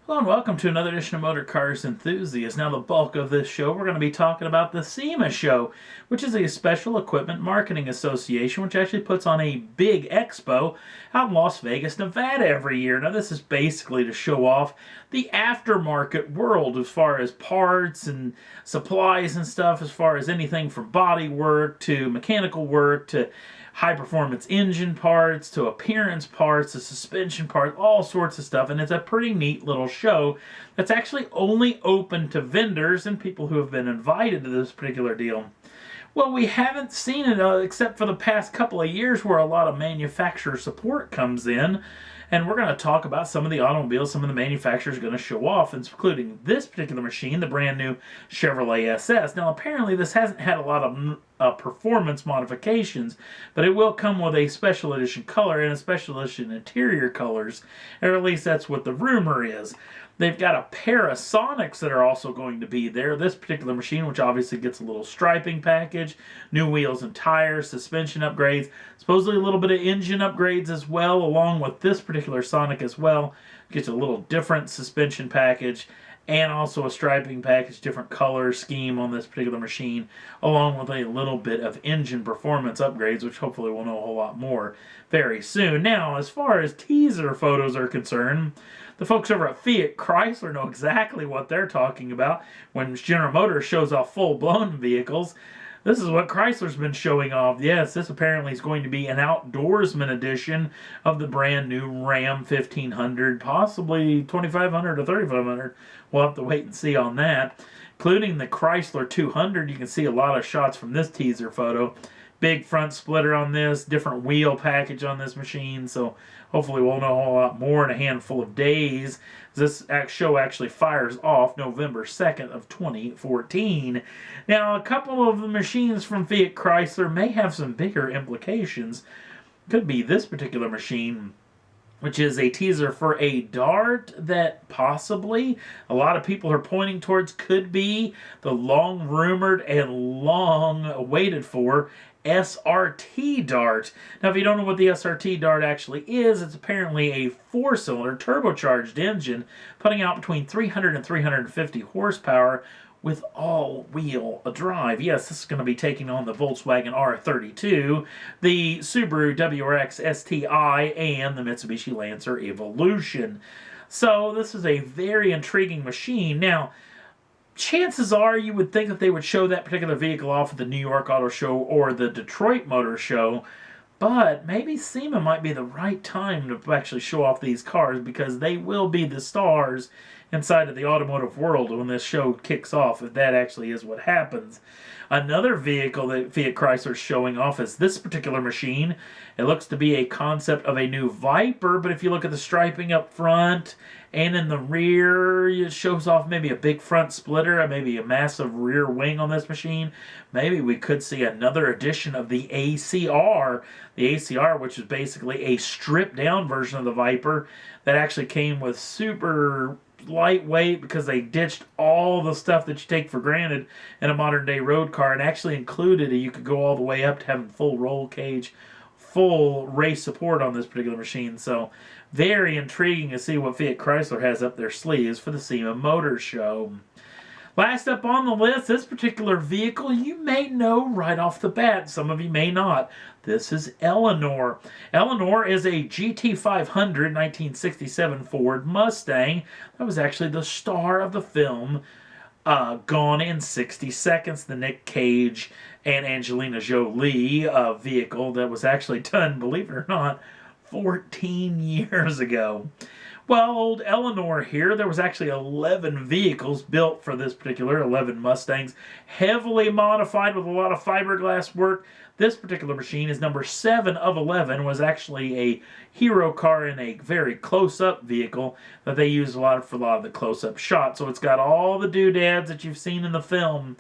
Hello and welcome to another edition of Motor Cars Enthusiasts. Now the bulk of this show, we're going to be talking about the SEMA show, which is a Special Equipment Marketing Association, which actually puts on a big expo out in Las Vegas, Nevada every year. Now this is basically to show off the aftermarket world as far as parts and supplies and stuff, as far as anything from body work to mechanical work to high performance engine parts to appearance parts to suspension parts, all sorts of stuff. And it's a pretty neat little show that's actually only open to vendors and people who have been invited to this particular deal. Well, we haven't seen it except for the past couple of years where a lot of manufacturer support comes in. And we're going to talk about some of the automobiles some of the manufacturers are going to show off, including this particular machine, the brand new Chevrolet SS. Now, apparently this hasn't had a lot of performance modifications, but it will come with a special edition color and a special edition interior colors, or at least that's what the rumor is. They've got a pair of Sonics that are also going to be there. This particular machine, which obviously gets a little striping package, new wheels and tires, suspension upgrades, supposedly a little bit of engine upgrades as well, along with this particular Sonic as well. Gets a little different suspension package and also a striping package, different color scheme on this particular machine, along with a little bit of engine performance upgrades, which hopefully we'll know a whole lot more very soon. Now, as far as teaser photos are concerned, the folks over at Fiat Chrysler know exactly what they're talking about when General Motors shows off full-blown vehicles. This is what Chrysler's been showing off. Yes, this apparently is going to be an outdoorsman edition of the brand new Ram 1500, possibly 2500 or 3500. We'll have to wait and see on that. Including the Chrysler 200, you can see a lot of shots from this teaser photo. Big front splitter on this, different wheel package on this machine, so hopefully we'll know a whole lot more in a handful of days. This show actually fires off November 2nd of 2014. Now, a couple of the machines from Fiat Chrysler may have some bigger implications. Could be this particular machine, which is a teaser for a Dart that possibly a lot of people are pointing towards could be the long-rumored and long-waited-for SRT Dart. Now, if you don't know what the SRT Dart actually is, it's apparently a four-cylinder turbocharged engine putting out between 300 and 350 horsepower with all-wheel drive. Yes, this is going to be taking on the Volkswagen R32, the Subaru WRX STI, and the Mitsubishi Lancer Evolution. So this is a very intriguing machine. Now, chances are you would think that they would show that particular vehicle off at the New York Auto Show or the Detroit Motor Show, but maybe SEMA might be the right time to actually show off these cars because they will be the stars inside of the automotive world when this show kicks off, if that actually is what happens. Another vehicle that Fiat Chrysler is showing off is this particular machine. It looks to be a concept of a new Viper, but if you look at the striping up front and in the rear, it shows off maybe a big front splitter, maybe a massive rear wing on this machine. Maybe we could see another edition of the ACR. The ACR, which is basically a stripped down version of the Viper that actually came with super lightweight because they ditched all the stuff that you take for granted in a modern day road car and actually included you could go all the way up to having full roll cage, full race support on this particular machine. So very intriguing to see what Fiat Chrysler has up their sleeves for the SEMA Motor Show. Last up on the list, this particular vehicle you may know right off the bat. Some of you may not. This is Eleanor. Eleanor is a GT500 1967 Ford Mustang. That was actually the star of the film Gone in 60 Seconds, the Nick Cage and Angelina Jolie vehicle that was actually done, believe it or not, 14 years ago. Well, old Eleanor here, there was actually 11 vehicles built for this particular 11 Mustangs, heavily modified with a lot of fiberglass work. This particular machine is number 7 of 11, was actually a hero car in a very close-up vehicle that they use for a lot of the close-up shots. So it's got all the doodads that you've seen in the film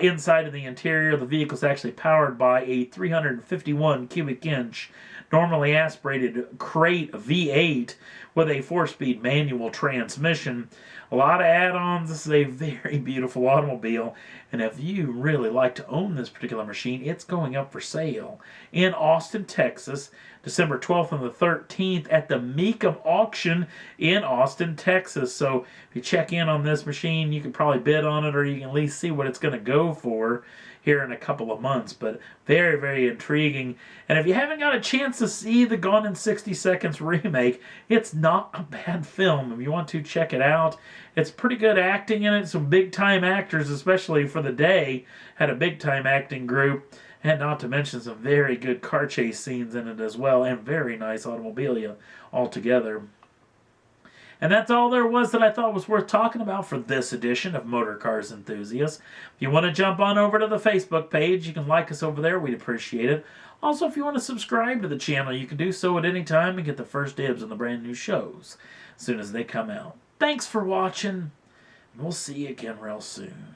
inside of the interior. The vehicle's actually powered by a 351 cubic inch normally aspirated crate V8 with a 4-speed manual transmission. A lot of add-ons. This is a very beautiful automobile, and if you really like to own this particular machine, it's going up for sale in Austin, Texas, December 12th and the 13th at the Meekum Auction in Austin, Texas. So if you check in on this machine, you can probably bid on it, or you can at least see what it's going to go for here in a couple of months. But very, very intriguing. And if you haven't got a chance to see the Gone in 60 Seconds remake, it's not a bad film. If you want to check it out, it's pretty good acting in it. Some big-time actors, especially for the day, had a big-time acting group. And not to mention some very good car chase scenes in it as well, and very nice automobilia altogether. And that's all there was that I thought was worth talking about for this edition of Motor Cars Enthusiasts. If you want to jump on over to the Facebook page, you can like us over there. We'd appreciate it. Also, if you want to subscribe to the channel, you can do so at any time and get the first dibs on the brand new shows as soon as they come out. Thanks for watching, and we'll see you again real soon.